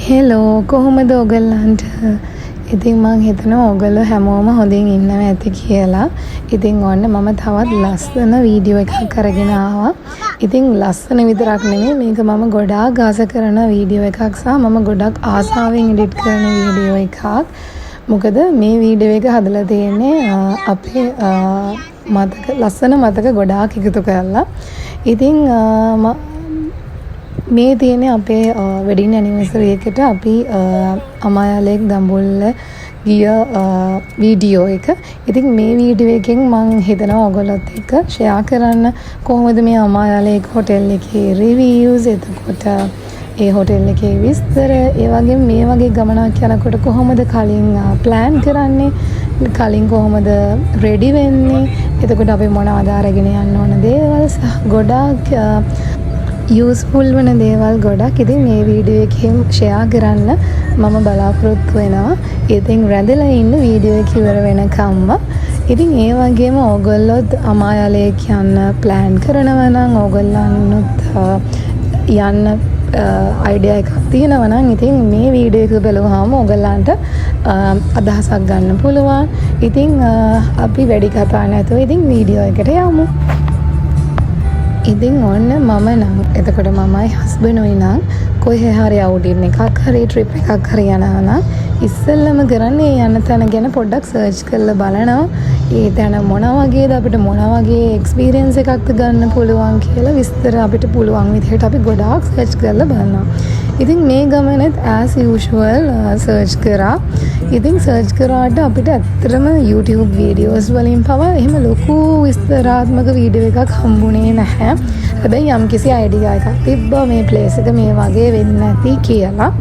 Hello කොහොමද ඔයගලන්ට? ඉතින් මං හිතනවා ඔයගොල්ලෝ හැමෝම හොඳින් ඉන්නවා ඇති කියලා. ඉතින් ඔන්න මම තවත් ලස්සන වීඩියෝ එකක් අරගෙන ආවා. ඉතින් ලස්සන විතරක් නෙමෙයි මේක මම ගොඩාක් ආස කරන වීඩියෝ එකක් සහ මම ගොඩක් ආසාවෙන් එඩිට් කරන වීඩියෝ එකක්. මොකද මේ වීඩියෝ එක හදලා තියෙන්නේ අපේ මතක ලස්සන මතක ගොඩාක් එකතු කරලා. ඉතින් මේ තියෙන්නේ අපේ වෙඩින් ඇනිවර්සරි එකට අපි අමායාලේක් දඹුල්ල ගිය වීඩියෝ එක. ඉතින් මේ වීඩියෝ එකෙන් මම හිතනවා ඔයගොල්ලොත් එක්ක ෂෙයා කරන්න කොහොමද මේ අමායාලේක් හොටෙල් එකේ රිවිව්ස්, එතකොට ඒ හොටෙල් එකේ විස්තර, ඒ වගේම මේ වගේ ගමනක් යනකොට කොහොමද කලින් ප්ලෑන් කරන්නේ, කලින් කොහොමද රෙඩි වෙන්නේ, එතකොට අපි මොනවද අරගෙන යන්න ඕන දේවල් සහ ගොඩාක් යූස්ෆුල් වන දේවල් ගොඩක් ඉතින් මේ වීඩියෝ එකෙන් ෂෙයා කරන්න මම බලාපොරොත්තු වෙනවා. ඉතින් රැඳිලා ඉන්න වීඩියෝ එක ඉවර වෙනකම්ම. ඉතින් ඒ වගේම ඕගොල්ලොත් අමායාලේක් යන්න ප්ලෑන් කරනවා නම්, ඕගොල්ලන්නුත් යන්න අයිඩියා එකක් තියෙනවා නම් ඉතින් මේ වීඩියෝ එක බලුවාම ඕගොල්ලන්ට අදහසක් ගන්න පුළුවන්. ඉතින් අපි වැඩි කතා නැතුව ඉතින් වීඩියෝ එකට යමු. ඉතින් ඔන්න මම නම් එතකොට මමයි හස්බන්ඩ්ුයි නම් කොහේ හරි අවුටින් එකක් හරි ට්‍රිප් එකක් හරි යනවා නම් ඉස්සෙල්ලම කරන්නේ යන තැන ගැන පොඩ්ඩක් සර්ච් කරලා බලනවා. ඒ තැන මොන වගේද, අපිට මොන වගේ එක්ස්පීරියන්ස් එකක්ද ගන්න පුළුවන් කියලා විස්තර අපිට පුළුවන් විදිහට අපි ගොඩාක් සර්ච් කරලා බලනවා. ඉතින් මේ ගමනත් as usual සර්ච් කරා. ඉතින් සර්ච් කරාට අපිට ඇත්තටම YouTube වීඩියෝස් වලින් පවා එහෙම ලොකු විස්තරාත්මක වීඩියෝ එකක් හම්බුනේ නැහැ. හැබැයි යම්කිසි අයිඩියා එකක් තිබ්බා මේ ප්ලේස් එක මේ වගේ වෙන්නේ නැති කියලා.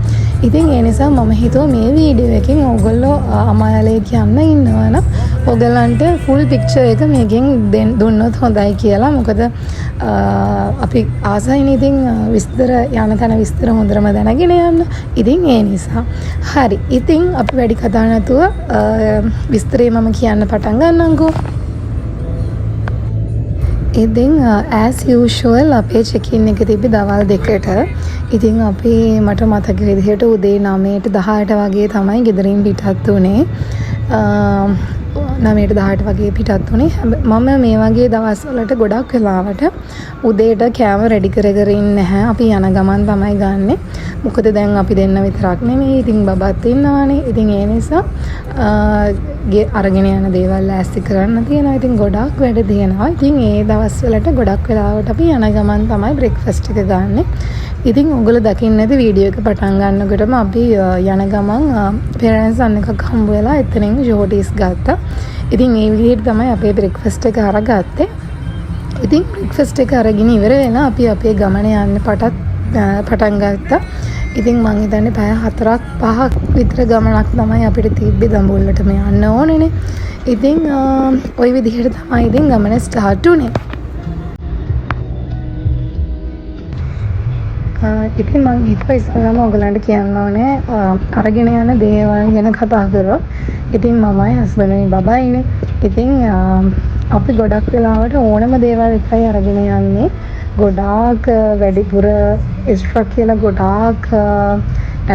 ඉතින් ඒ නිසා මම හිතුවා මේ වීඩියෝ එකෙන් ඕගොල්ලෝ අමායාලේට යන්න ඉන්නවා නම් ඕගලන්ට ෆුල් පික්චර් එක මේකෙන් දුන්නොත් හොඳයි කියලා. මොකද අපි ආසයින් ඉතින් විස්තර යන තැන විස්තර හොඳටම දැනගෙන යන්න. ඉතින් ඒ නිසා හරි. ඉතින් අපි වැඩි කතා නැතුව විස්තරේ මම කියන්න පටන් ගන්නම්කෝ. ඉතින් as usual අපේ check-in එක තිබ්බේ දවල් 2ට. ඉතින් අපි මට මතක විදිහට උදේ 9ට 10ට වගේ තමයි ගෙදරින් පිටත් වුණේ. 9ට 10ට වගේ පිටත් වුණේ. මම මේ වගේ දවස්වලට ගොඩක් වෙලාවට උදේට කෑම රෙඩි කර ඉන්නේ නැහැ. අපි යන ගමන් තමයි ගන්නෙ. මොකද දැන් අපි දෙන්න විතරක් නෙමෙයි. ඉතින් බබත් ඉන්නවානේ. ඉතින් ඒ නිසා අරගෙන යන දේවල් ලෑස්ති කරන්න තියෙනවා. ඉතින් ගොඩක් වැඩ තියෙනවා. ඉතින් ඒ දවස්වලට ගොඩක් වෙලාවට අපි යන ගමන් තමයි බ්‍රෙක්ෆාස්ට් එක ගන්නෙ. ඉතින් ඔයගොල්ලෝ දකින්නේ නැති වීඩියෝ එක පටන් ගන්නකොටම අපි යන ගමන් පෙරන්ස් අන්න එකක් හම්බ වෙලා එතනින් ෂෝටිස් ගත්තා. ඉතින් ඒ විදිහට තමයි අපේ බ්‍රෙක්ෆාස්ට් එක අරගත්තේ. ඉතින් බ්‍රෙක්ෆාස්ට් එක අරගෙන ඉවර වෙලා අපි අපේ ගමන යන්න පටන් ගත්තා. ඉතින් මං හිතන්නේ පැය 4-5ක් විතර ගමනක් තමයි අපිට තිබ්බේ දඹුල්ලටම යන්න ඕනේනේ. ඉතින් ওই විදිහට තමයි ඉතින් ගමන ස්ටාර්ට් වුනේ. ඉතින් මම හිතුවා ඉස්සරහම ඔයගලන්ට කියන්න ඕනේ අරගෙන යන දේවල් ගැන කතා කරා. ඉතින් මමයි හස්බන්ඩ්ුයි බබයිනේ. ඉතින් අපි ගොඩක් වෙලාවට ඕනම දේවල් එකයි අරගෙන යන්නේ. ගොඩාක් වැඩිපුර එක්ස්ට්‍රා කියලා ගොඩාක්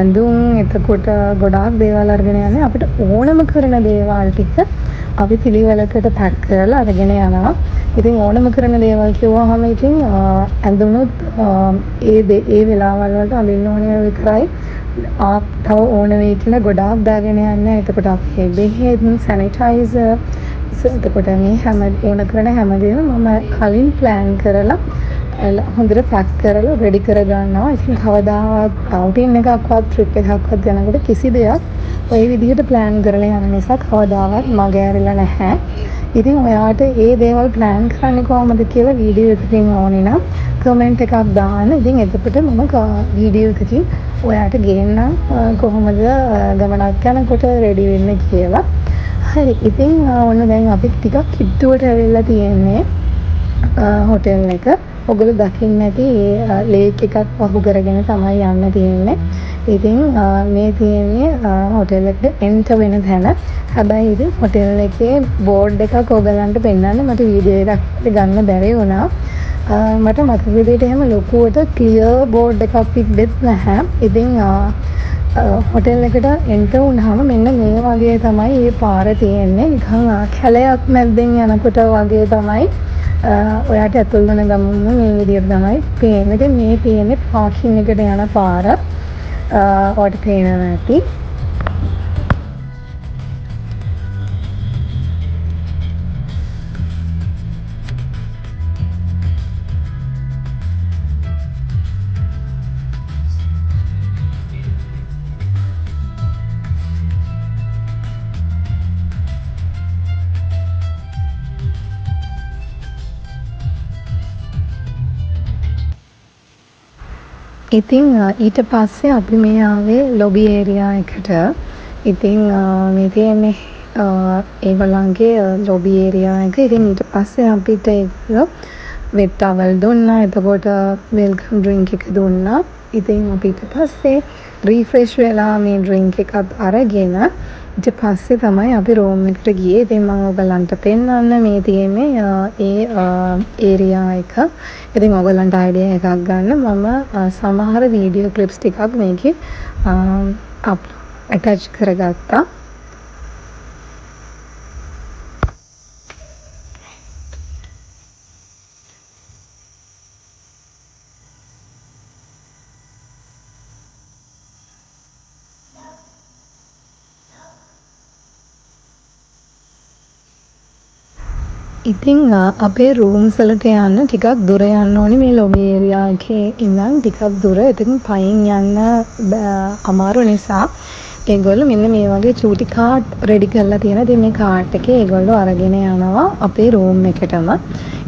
ඇඳුම්, එතකොට ගොඩාක් දේවල් අරගෙන යන්නේ. අපිට ඕනම කරන දේවල් ටික අපි පිළිවෙලකට පැක් කරලා අරගෙන යනවා. ඉතින් ඕනම කරන දේවල් කිව්වහම ඉතින් ඇඳුනුත් ඒ වෙලාවල් වලට අඳින්න ඕනේ විතරයි. තව ඕන වෙයි කියලා ගොඩාක් දාගෙන යන්නේ. එතකොට අපි බෙහෙත්, සැනිටයිසර්, එතකොට මේ හැම ඕන කරන හැමදේම මම කලින් ප්ලෑන් කරලා හොඳට පැක් කරලා රෙඩි කර ගන්නවා. ඉතින් කවදාවත් අවුටින් එකක්වත් ට්‍රිප් එකක්වත් යනකොට කිසි දෙයක් ওই විදිහට ප්ලෑන් කරලා යන නිසා කවදාවත් මග ඇරිලා නැහැ. ඉතින් ඔයාට ඒ දේවල් ප්ලෑන් කරන්නේ කොහොමද කියලා වීඩියෝ එකකින් ඕනේ නම් කමෙන්ට් එකක් දාන්න. ඉතින් එතකොට මම වීඩියෝ එකකින් ඔයාට ගේන්නම් කොහොමද ගමනක් යනකොට රෙඩි වෙන්නේ කියලා. හරි. ඉතින් ඔන්න දැන් අපි ටිකක් කිට්ටුවට ඇවිල්ලා තියෙන්නේ හොටෙල් එක. ඔයගොල්ලෝ දකින්න ඇති ලේක් එකක් වහු කරගෙන තමයි යන්න තියෙන්නේ. ඉතින් මේ තියෙන්නේ හොටෙල් එකට එන්ටර් වෙන තැන. හැබැයි ඉතින් හොටෙල් එකේ බෝඩ් එකක් ඔයගලන්ට පෙන්නන්න මට වීඩියෝ එකක් ගන්න බැරි වුණා. මට මතක විදිහට එහෙම ලොකුවට ක්ලියර් බෝඩ් එකක් තිබෙත් නැහැ. ඉතින් හොටෙල් එකට එන්ටර් වුණාම මෙන්න මේ වගේ තමයි මේ පාර තියෙන්නේ. නිකන් කැලයක් මැද්දෙන් යනකොට වගේ තමයි ඔයාට ඇතුල් වෙන ගමන්ම මේ විදිහට තමයි පේන්නේ. ඉතින් මේ තියෙන්නේ පාකින් එකට යන පාර. ඔයාට පේනවා ඇති. ඉතින් ඊට පස්සේ අපි මේ ආවේ ලොබි ඒරියා එකට. ඉතින් මේ තියෙන්නේ ඒගොල්ලන්ගේ ලොබි ඒරියා එක. ඉතින් ඊට පස්සේ අපිට ඒගොල්ලෝ වෙට් ටවල් දුන්නා. එතකොට වෙල්කම් ඩ්‍රින්ක් එක දුන්නා. ඉතින් අපි ඊට පස්සේ රීෆ්‍රෙෂ් වෙලා මේ ඩ්‍රින්ක් එකත් අරගෙන ඊට පස්සේ තමයි අපි රූම් එකට ගියේ. ඉතින් මම ඔයගලන්ට පෙන්නන්න මේ තියෙන්නේ ඒ ඒරියා එක. ඉතින් ඔයගලන්ට අයිඩියා එකක් ගන්න මම සමහර වීඩියෝ ක්ලිප්ස් ටිකක් මේකේ ඇටච් කරගත්තා. ඉතින් අපේ රූම්ස් වලට යන්න ටිකක් දුර යන්න ඕනේ මේ ලොබි ඒරියා එකේ ඉඳන් ටිකක් දුර. ඉතින් පයින් යන්න අමාරු නිසා ඒගොල්ලෝ මෙන්න මේ වගේ චූටි කාඩ් රෙඩි කරලා තියෙනවා. ඉතින් මේ කාඩ් එකේ ඒගොල්ලෝ අරගෙන යනවා අපේ රූම් එකටම.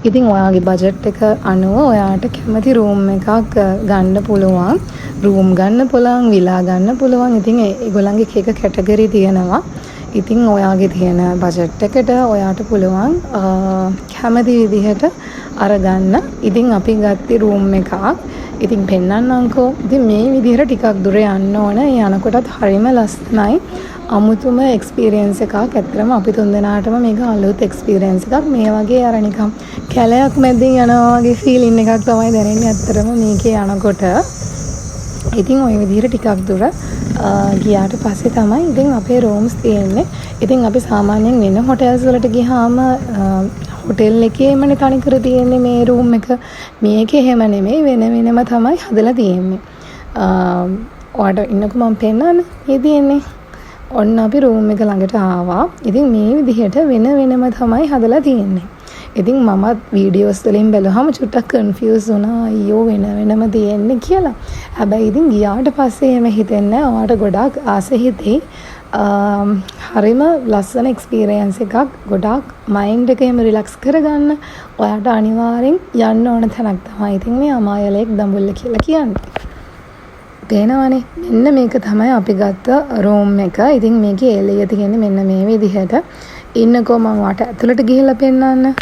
ඉතින් ඔයාගේ බජට් එක අනුව ඔයාට කැමති රූම් එකක් ගන්න පුළුවන්. රූම් ගන්න පුළුවන්, විලා ගන්න පුළුවන්. ඉතින් ඒගොල්ලන්ගේ එක කැටගරි තියෙනවා. ඉතින් ඔයාගේ තියෙන බජට් එකට ඔයාට පුළුවන් කැමති විදිහට අරගන්න. ඉතින් අපි ගත්තේ රූම් එකක්. ඉතින් පෙන්නන්නම්කෝ. ඉතින් මේ විදිහට ටිකක් දුර යන්න ඕන. යනකොටත් හරිම ලස්සනයි. අමුතුම එක්ස්පීරියන්ස් එකක්. ඇත්තටම අපි තුන්දෙනාටම මේක අලුත් එක්ස්පීරියන්ස් එකක්. මේ වගේ අර නිකම් කැලයක් මැදින් යනවා වගේ ෆීලින් එකක් තමයි දැනෙන්නේ ඇත්තටම මේකේ යනකොට. ඉතින් ওই විදිහට ටිකක් දුර ගියාට පස්සේ තමයි ඉතින් අපේ රූම්ස් තියෙන්නේ. ඉතින් අපි සාමාන්‍යයෙන් වෙන හොටෙල්ස් වලට ගියාම හොටෙල් එකේමනේ තනිකර තියෙන්නේ මේ රූම් එක. මේකේ එහෙම නෙමෙයි, වෙන වෙනම තමයි හදලා තියෙන්නේ. ඔයාලට ඉන්නකෝ මම පෙන්නන්න. මේ තියෙන්නේ. ඔන්න අපි රූම් එක ළඟට ආවා. ඉතින් මේ විදිහට වෙන වෙනම තමයි හදලා තියෙන්නේ. ඉතින් මමත් වීඩියෝස් වලින් බැලුවම චුට්ටක් කන්ෆියුස් වුණා. අයියෝ වෙන වෙනම තියෙන්නේ කියලා. හැබැයි ඉතින් ගියාට පස්සේ එහෙම හිතෙන්නේ නැහැ. ඔයාට ගොඩාක් ආස හිතේ. හරිම ලස්සන එක්ස්පීරියන්ස් එකක්. ගොඩාක් මයින්ඩ් එක එහෙම රිලැක්ස් කරගන්න ඔයාට අනිවාර්යෙන් යන්න ඕන තැනක් තමයි ඉතින් මේ අමායලේක් දඹුල්ල කියලා කියන්නේ. පේනවනේ. මෙන්න මේක තමයි අපි ගත්ත රූම් එක. ඉතින් මේකේ එළිය තියෙන්නේ මෙන්න මේ විදිහට. ඉන්නකෝ මම ඔයාට ඇතුළට ගිහිල්ලා පෙන්නන්න.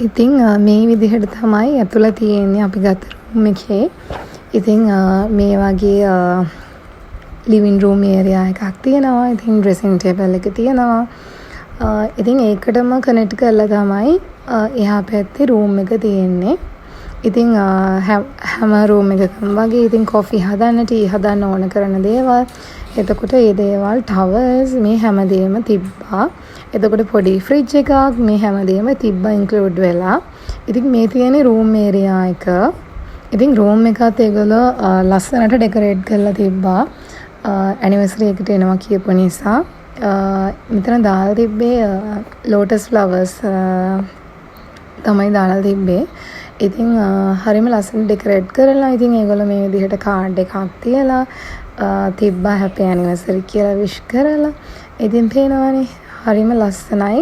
ඉතින් මේ විදිහට තමයි ඇතුළ තියෙන්නේ අපි ගත්ත රූම් එකේ. ඉතින් මේ වගේ ලිවිං රූම් ඒරියා එකක් තියෙනවා. ඉතින් ඩ්‍රෙසින් ටේබල් එක තියෙනවා. ඉතින් ඒකටම කනෙක්ට් කරලා තමයි එහා පැත්තේ රූම් එක තියෙන්නේ. ඉතින් හැම රූම් එකකම වගේ ඉතින් කොෆි හදන්න, ටී හදන්න ඕන කරන දේවල්. එතකොට මේ දේවල් ටවල්ස් මේ හැමදේම තිබ්බා. එතකොට පොඩි ෆ්‍රිජ් එකක් මේ හැමදේම තිබ්බා ඉන්ක්ලූඩ් වෙලා. ඉතින් මේ තියෙන්නේ රූම් ඒරියා එක. ඉතින් රූම් එකත් ඒගොල්ලෝ ලස්සනට ඩෙකොරේට් කරලා තිබ්බා. ඇනිවර්සරි එකට එනවා කියපු නිසා. මෙතන දාලා තිබ්බේ ලෝටස් ෆ්ලවර්ස් තමයි දාලා තිබ්බේ. ඉතින් හරිම ලස්සන ඩෙකොරේට් කරලා ඉතින් ඒගොල්ලෝ මේ විදිහට කාඩ් එකක් තියලා තිබ්බා හැපි ඇනිවර්සරි කියලා විශ් කරලා. ඉතින් පේනවනේ හරිම ලස්සනයි.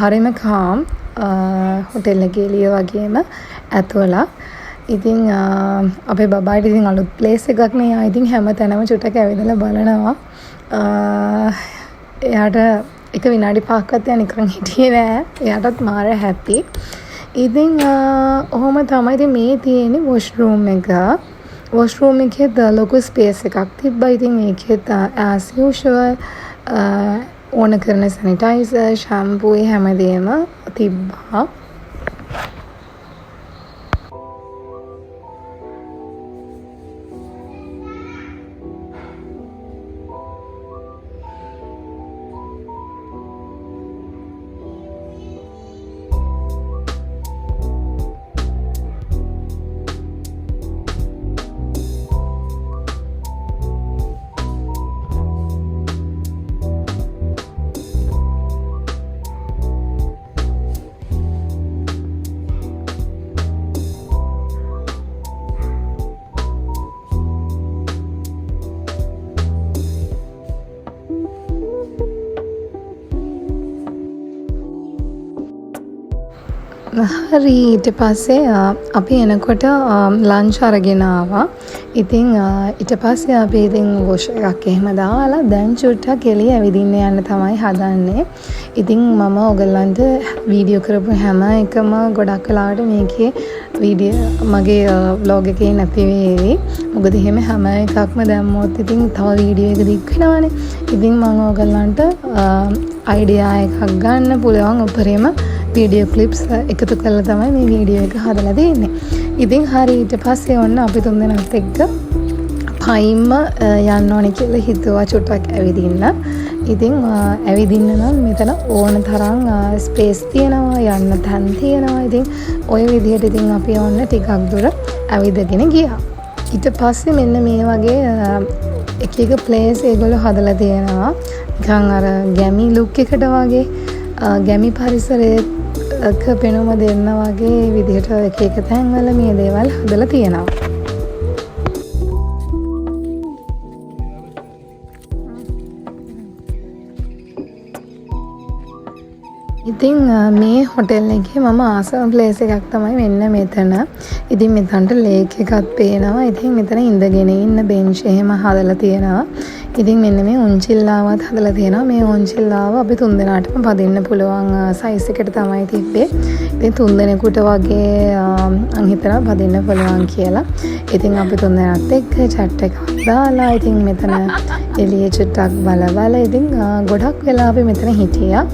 හරිම කාම් හොටෙල් එකේ එළිය වගේම ඇතුළක්. ඉතින් අපේ බබාට ඉතින් අලුත් ප්ලේස් එකක් නේ. ඉතින් හැම තැනම චුට්ටක් ඇවිදලා බලනවා. එයාට එක විනාඩි 5ක්වත් යා නිකන් හිටියේ නෑ. එයාටත් මාර හැපි. ඉතින් ඔහොම තමයි. ඉතින් මේ තියෙන්නේ වොෂ්රූම් එක. වොෂ්රූම් එකේ ලොකු ස්පේස් එකක් තිබ්බා. ඉතින් ඒකෙත් as usual ඕන කරන සැනිටයිසර්, ෂැම්පූ හැමදේම තිබ්බා. හරි ඊට පස්සේ අපි එනකොට ලන්ච් අරගෙන ආවා. ඉතින් ඊට පස්සේ අපි ඉතින් වොෂ් එකක් එහෙම දාලා දැන් චුට්ටක් එළිය ඇවිදින්න යන්න තමයි හදන්නේ. ඉතින් මම ඔයගලන්ට වීඩියෝ කරපු හැම එකම ගොඩක් වෙලාවට මේකේ වීඩියෝ මගේ vlog එකේ නැති වෙවි. මොකද එහෙම හැම එකක්ම දැම්මොත් ඉතින් තව වීඩියෝ එක දික් වෙනවනේ. ඉතින් මම ඔයගලන්ට අයිඩියා එකක් ගන්න පුළුවන් උපරිම වීඩියෝ ක්ලිප්ස් එකතු කරලා තමයි මේ වීඩියෝ එක හදලා දෙන්නේ. ඉතින් හරි ඊට පස්සේ ඔන්න අපි තුන්දෙනාත් එක්ක පයින්ම යන්න ඕනේ කියලා හිතුවා චුට්ටක් ඇවිදින්න. ඉතින් ඇවිදින්න නම් මෙතන ඕන තරම් ස්පේස් තියෙනවා, යන්න තැන් තියෙනවා. ඉතින් ওই විදිහට ඉතින් අපි ඔන්න ටිකක් දුර ඇවිදගෙන ගියා. ඊට පස්සේ මෙන්න මේ වගේ එක එක ප්ලේස් ඒගොල්ලෝ හදලා තියෙනවා. නිකන් අර ගැමි ලුක් එකට වගේ ගැමි පරිසරයක පෙනුම දෙන්න වගේ විදිහට එක එක තැන්වල මේ දේවල් හදලා තියෙනවා. ඉතින් මේ හොටෙල් එකේ මම ආසම ප්ලේස් එකක් තමයි මෙන්න මෙතන. ඉතින් මෙතනට ලේක් එකක් පේනවා. ඉතින් මෙතන ඉඳගෙන ඉන්න බෙන්ච් එහෙම හදලා තියෙනවා. ඉතින් මෙන්න මේ උන්චිල්ලාවත් හදලා තියෙනවා. මේ උන්චිල්ලාව අපි තුන්දෙනාටම පදින්න පුළුවන් සයිස් එකට තමයි තිබ්බේ. ඉතින් තුන්දෙනෙකුට වගේ මං හිතනවා පදින්න පුළුවන් කියලා. ඉතින් අපි තුන්දෙනාත් එක්ක chat එකක් දාලා ඉතින් මෙතන එළිය චුට්ටක් බලවල ඉතින් ගොඩක් වෙලා අපි මෙතන හිටියා.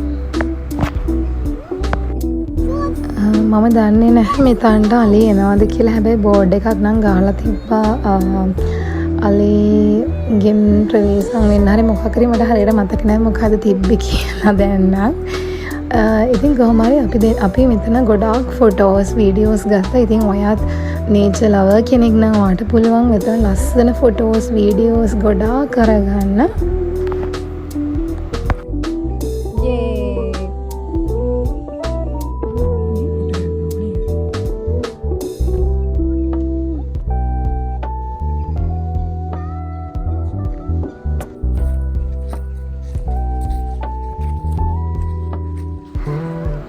මම දන්නේ නැහැ මෙතනට අලි එනවද කියලා. හැබැයි බෝඩ් එකක් නම් ගහලා තිබ්බා. අලිගෙන් ප්‍රවේශම් වෙන්න හරි මොකක් හරි මට හරියට මතක නැහැ මොකද තිබ්බේ කියලා දැන් නම්. ඉතින් කොහොම හරි අපි මෙතන ගොඩාක් ෆොටෝස් වීඩියෝස් ගත්තා. ඉතින් ඔයත් නේචර් ලවර් කෙනෙක් නම් ඔයාට පුළුවන් මෙතන ලස්සන ෆොටෝස් වීඩියෝස් ගොඩාක් කරගන්න.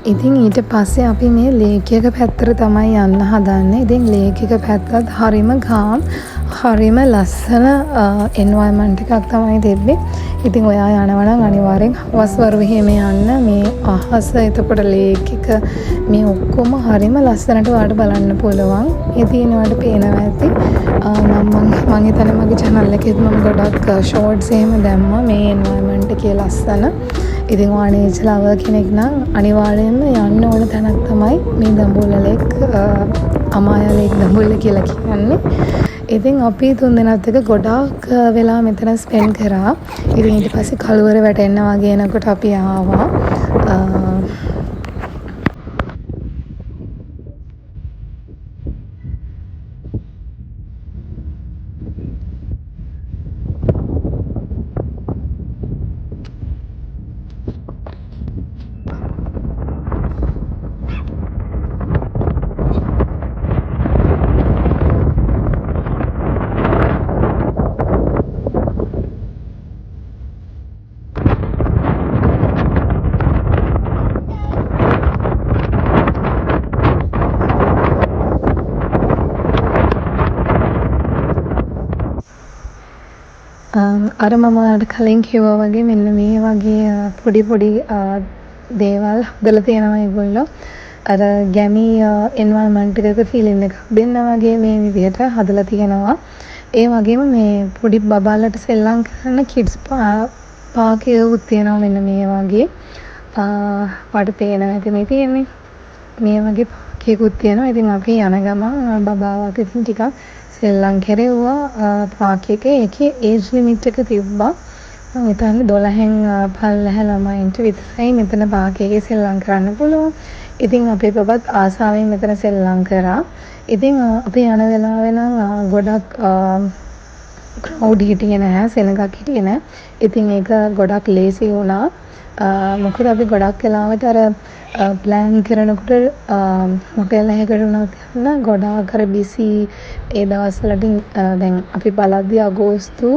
ඉතින් ඊට පස්සේ අපි මේ ලේක් එක පැත්තට තමයි යන්න හදන්නේ. ඉතින් ලේක් එක පැත්තත් හරිම ගාම් හරිම ලස්සන එන්වයරන්මන්ට් එකක් තමයි තිබ්බේ. ඉතින් ඔයා යනවා නම් අනිවාර්යෙන් හවස් වරුවෙහිම යන්න. මේ අහස එතකොට ලේක් එක මේ ඔක්කොම හරිම ලස්සනට ඔයාලට බලන්න පුළුවන්. ඒ තියෙනවට පේනවා ඇති. මම හිතන්නේ මගේ channel එකේත් මම ගොඩක් shorts එහෙම දැම්මා මේ එන්වයරන්මන්ට් එකේ ලස්සන. ඉතින් ඔයා නේචර් ලවර් කෙනෙක් නම් අනිවාර්යයෙන්ම යන්න ඕන තැනක් තමයි මේ දඹුල්ල ලේක් අමායා ලේක් දඹුල්ල කියලා කියන්නේ. ඉතින් අපි තුන්දෙනාත් එක්ක ගොඩාක් වෙලා මෙතන ස්පෙන්ඩ් කරා. ඉතින් ඊට පස්සේ කළුවර වැටෙන්න වගේ එනකොට අපි ආවා. අර මම ඔයාලට කලින් කිව්වා වගේ මෙන්න මේ වගේ පොඩි පොඩි දේවල් හදලා තියෙනවා ඒගොල්ලෝ. අර ගැමි එන්වයරන්මන්ට් එකක ෆීලින් එකක් දෙන්න වගේ මේ විදිහට හදලා තියෙනවා. ඒ වගේම මේ පොඩි බබාලට සෙල්ලම් කරන්න කිඩ්ස් පාකයකුත් තියෙනවා මෙන්න මේ වගේ. වට පේනවා ඇති මේ තියෙන්නේ. මේ වගේ පාකයකුත් තියෙනවා. ඉතින් අපි යන ගමන් බබාවත් ඉතින් ටිකක් සෙල්ලම් කෙරෙව්වා පාක් එකේ. ඒකේ ඒජ් ලිමිට් එක තිබ්බා. මම හිතන්නේ 12න් පල්ලෙහ ළමයින්ට විතරයි මෙතන පාක් එකේ සෙල්ලම් කරන්න පුළුවන්. ඉතින් අපේ බබත් ආසාවෙන් මෙතන සෙල්ලම් කරා. ඉතින් අපි යන වෙලාවේ නම් ගොඩක් ක්‍රවුඩ් හිටියේ නැහැ, සෙනගක් හිටියේ නැහැ. ඉතින් ඒක ගොඩක් ලේසි වුණා. මොකද අපි ගොඩක් වෙලාවට අර ප්ලෑන් කරනකොට හොටෙල් එකකට උනත් යන්න ගොඩාක් අර බිසි ඒ දවස්වලදී දැන් අපි බලද්දී අගෝස්තු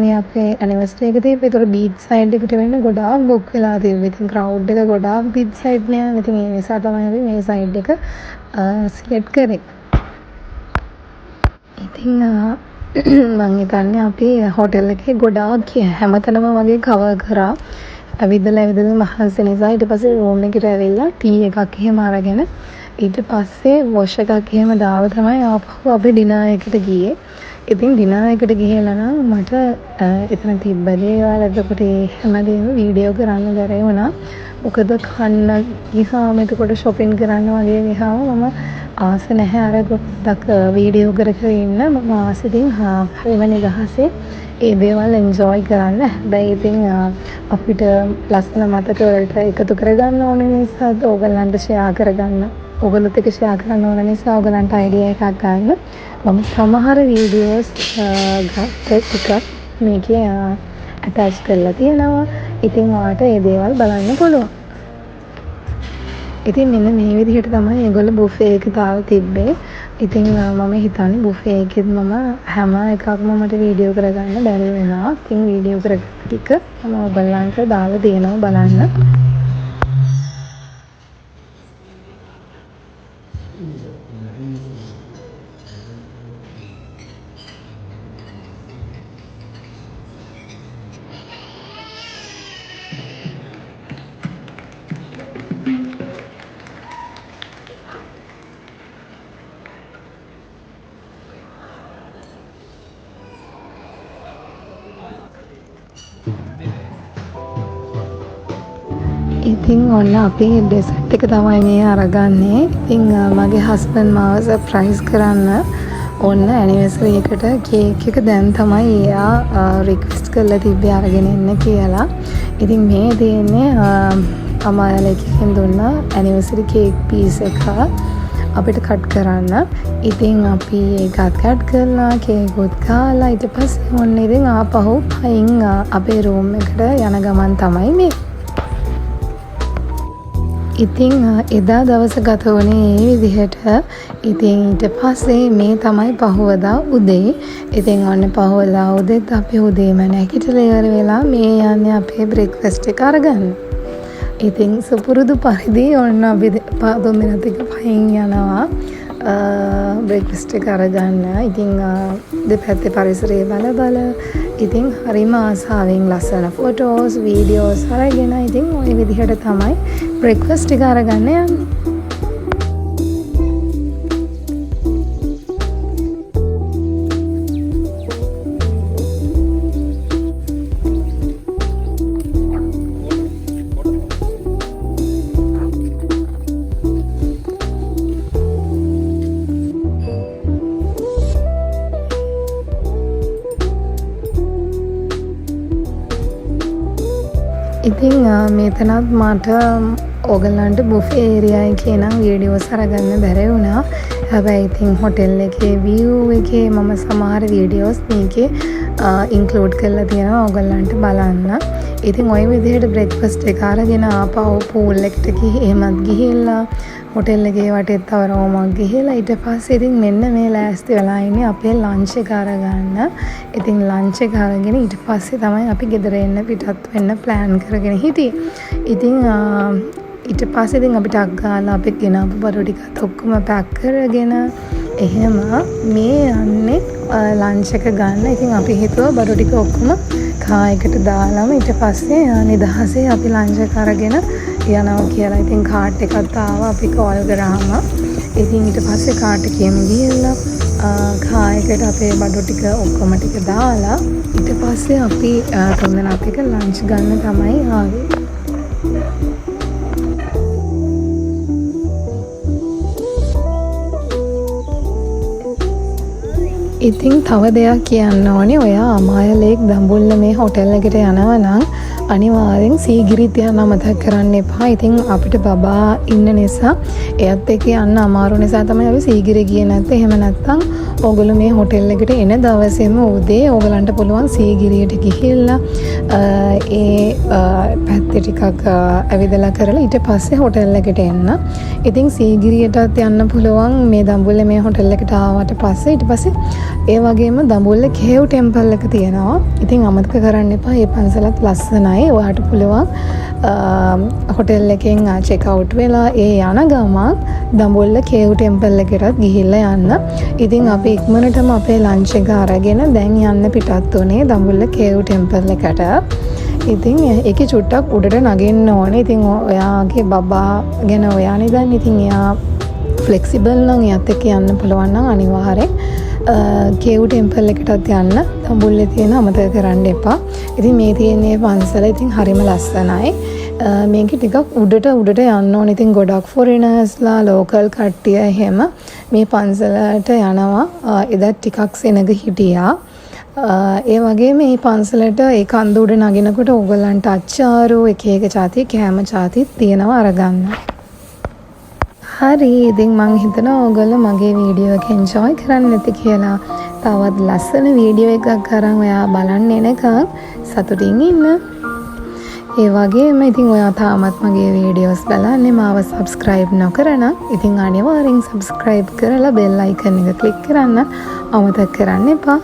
මේ අපේ ඇනිවර්සරි එක තිබ්බේ. ඒතකොට බීච් සයිඩ් එකට වෙන්න ගොඩාක් බුක් වෙලා තිබ්බේ. ඉතින් ක්‍රවුඩ් එක ගොඩාක් බීච් සයිඩ් නෑ. ඉතින් ඒ නිසා තමයි අපි මේ සයිඩ් එක සිලෙක්ට් කරේ. ඉතින් මම හිතන්නේ අපි හොටෙල් එකේ ගොඩාක් හැමතැනම වගේ කවර් කරා. ඇවිදලා මහන්සි නිසා ඊට පස්සේ රූම් එකට ඇවිල්ලා ටී එකක් එහෙම අරගෙන ඊට පස්සේ වොෂ් එකක් එහෙම දාලා තමයි ආපහු අපි ඩිනර් එකට ගියේ. ඉතින් ඩිනර් එකට ගිහලා නම් මට එතන තිබ්බ දේවල් එතකොට හැමදේම වීඩියෝ කරන්න බැරි වුණා. මොකද කන්න ගිහාම එතකොට shopping කරන්න වගේ ගිහාම මම ආස නැහැ අර ගොඩක් වීඩියෝ කර ඉන්න. මම ආසෙකින් හරිම නිදහසේ ඒ දේවල් එන්ජොයි කරන්න. හැබැයි ඉතින් අපිට ලස්සන මතක වලට එකතු කරගන්න ඕන නිසා ඕගලන්ට ෂෙයා කරගන්න. ඕගලොත් එක්ක ෂෙයා කරන්න ඕන නිසා ඕගලන්ට අයිඩියා එකක් ගන්න. මම සමහර වීඩියෝස් ටිකක් මේකේ ඇටච් කරලා තියෙනවා. ඉතින් ඔයාලට ඒ දේවල් බලන්න පුළුවන්. ඉතින් මෙන්න මේ විදිහට තමයි ඒගොල්ලෝ බුෆේ එක දාලා තිබ්බේ. ඉතින් මම හිතන්නේ බුෆේ එකෙත් මම හැම එකක්ම මට වීඩියෝ කරගන්න බැරි වෙනවා. ඉතින් වීඩියෝ කරගන්න ටික මම ඔයගලන්ට දාලා දෙනවා බලන්න. ඉතින් ඔන්න අපි ඩෙසර්ට් එක තමයි මේ අරගන්නේ. ඉතින් මගේ හස්බන්ඩ් මාව සර්ප්‍රයිස් කරන්න ඔන්න ඇනිවර්සරි එකට කේක් එක දැන් තමයි එයා රික්වෙස්ට් කරලා තිබ්බේ අරගෙන එන්න කියලා. ඉතින් මේ දෙන්නේ අමායාලකින් දුන්න ඇනිවර්සරි කේක් පීස් එක අපිට කට් කරන්න. ඉතින් අපි ඒකත් කට් කරලා කේකුත් කාලා ඊට පස්සේ ඔන්න ඉතින් ආපහු පයින් අපේ රූම් එකට යන ගමන් තමයි මේ. ඉතින් එදා දවස ගත වුණේ ඒ විදිහට. ඉතින් ඊට පස්සේ මේ තමයි පහවදා උදේ. ඉතින් ඔන්න පහවදා උදේත් අපි උදේම නැගිටලා ඉවර වෙලා මේ යන්නේ අපේ බ්‍රේක්ෆාස්ට් එක අරගන්න. ඉතින් සුපුරුදු පරිදි ඔන්න අපි දෙමිනත් එක පහින් යනවා බ්‍රේක්ෆාස්ට් එක අරගන්න. ඉතින් දෙපැත්තේ පරිසරය බල ඉතින් හරිම ආසාවෙන් ලස්සන ෆොටෝස් වීඩියෝස් අරගෙන ඉතින් ওই විදිහට තමයි බ්‍රේක්ෆාස්ට් එක අරගන්න යන්නේ. ඉතින් මෙතනත් මට ඕගලන්ට බුෆේ ඒරියා එකේ නම් වීඩියෝස් අරගන්න බැරි වුණා. හැබැයි ඉතින් හොටෙල් එකේ view එකේ මම සමහර වීඩියෝස් මේකේ ඉන්ක්ලූඩ් කරලා තියෙනවා ඕගලන්ට බලන්න. ඉතින් ওই විදිහට බ්‍රේක්ෆාස්ට් එක අරගෙන ආපහු පූල් එකට එහෙමත් ගිහිල්ලා හොටෙල් එකේ වටේත් තව රෝමක් ගිහිල්ලා ඊට පස්සේ ඉතින් මෙන්න මේ ලෑස්ති වෙලා ඉන්නේ අපේ ලන්ච් එක අරගන්න. ඉතින් ලන්ච් එක අරගෙන ඊට පස්සේ තමයි අපි ගෙදර එන්න පිටත් වෙන්න ප්ලෑන් කරගෙන හිටියේ. ඉතින් ඊට පස්සේ ඉතින් අපිට අග්ගාලා අපි ගෙනාපු බඩු ටිකත් ඔක්කොම පැක් කරගෙන එහෙම මේ යන්නේ ලන්ච් එක ගන්න. ඉතින් අපි හිතුවා බඩු ටික ඔක්කොම කායකට දාලාම ඊට පස්සේ නිදහසේ අපි ලන්ච් එක අරගෙන යනවා කියලා. ඉතින් කාට් එකක් ආවා අපි කෝල් කරාම. ඉතින් ඊට පස්සේ කාට් එකේම ගිහලා කායකට අපේ බඩු ටික ඔක්කොම ටික දාලා ඊට පස්සේ අපි තුන්දෙනාත් එක්ක ලන්ච් ගන්න තමයි ආවේ. ඉතින් තව දෙයක් කියන්න ඕනේ. ඔයා අමාය ලේක් දඹුල්ල මේ හොටෙල් එකට යනවා නම් අනිවාර්යෙන් සීගිරිත් යන්න අමතක කරන්න එපා. ඉතින් අපිට බබා ඉන්න නිසා එයත් එක්ක යන්න අමාරු නිසා තමයි අපි සීගිරිය ගියේ නැත්තේ. එහෙම නැත්නම් ඕගොල්ලෝ මේ හොටෙල් එකට එන දවසේම උදේ ඕගලන්ට පුළුවන් සීගිරියට ගිහිල්ලා ඒ පැත්තේ ටිකක් ඇවිදලා කරලා ඊට පස්සේ හොටෙල් එකට එන්න. ඉතින් සීගිරියටත් යන්න පුළුවන් මේ දඹුල්ලේ මේ හොටෙල් එකට ආවට පස්සේ. ඊට පස්සේ ඒ වගේම දඹුල්ල කේව් ටෙම්පල් එක තියෙනවා. ඉතින් අමතක කරන්න එපා. මේ පන්සලත් ලස්සනයි. ඔයාට පුළුවන් හොටෙල් එකෙන් චෙක් අවුට් වෙලා ඒ යන ගමන් දඹුල්ල කේව් ටෙම්පල් එකටත් ගිහිල්ලා යන්න. ඉතින් අපි ඉක්මනටම අපේ ලන්ච් එක අරගෙන දැන් යන්න පිටත් උනේ දඹුල්ල කේව් ටෙම්පල් එකට. ඉතින් ඒකේ චුට්ටක් උඩට නගින්න ඕනේ. ඉතින් ඔයාගේ බබා ගැන ඔයානේ දන්නේ. ඉතින් එයා ෆ්ලෙක්සිබල් නම් එයාත් එක්ක යන්න පුළුවන් නම් අනිවාර්යෙන් කේව් ටෙම්පල් එකටත් යන්න දඹුල්ලේ තියෙන අමතක කරන්න එපා. ඉතින් මේ තියෙන්නේ පන්සල. ඉතින් හරිම ලස්සනයි. මේක ටිකක් උඩට යන්න ඕනේ. ඉතින් ගොඩක් ෆොරිනර්ස්ලා ලෝකල් කට්ටිය එහෙම මේ පන්සලට යනවා. එදත් ටිකක් සෙනග හිටියා. ඒ වගේ මේ පන්සලට ඒ කන්ද උඩ නගිනකොට ඕගොල්ලන්ට අච්චාරු එක જાති කෑම જાතිත් තියෙනවා අරගන්න. හරි. ඉතින් මං හිතනවා ඕගොල්ලෝ මගේ වීඩියෝ එක එන්ජොයි කරන්න ඇති කියලා. තවත් ලස්සන වීඩියෝ එකක් අරන් ඔයා බලන්න එනකන් සතුටින් ඉන්න. ඒ වගේම ඉතින් ඔයා තාමත් මගේ වීඩියෝස් බලන්නේ මාව සබ්ස්ක්‍රයිබ් නොකරනම් ඉතින් අනිවාර්යෙන් සබ්ස්ක්‍රයිබ් කරලා බෙල් අයිකන් එක ක්ලික් කරන්න අමතක කරන්න එපා.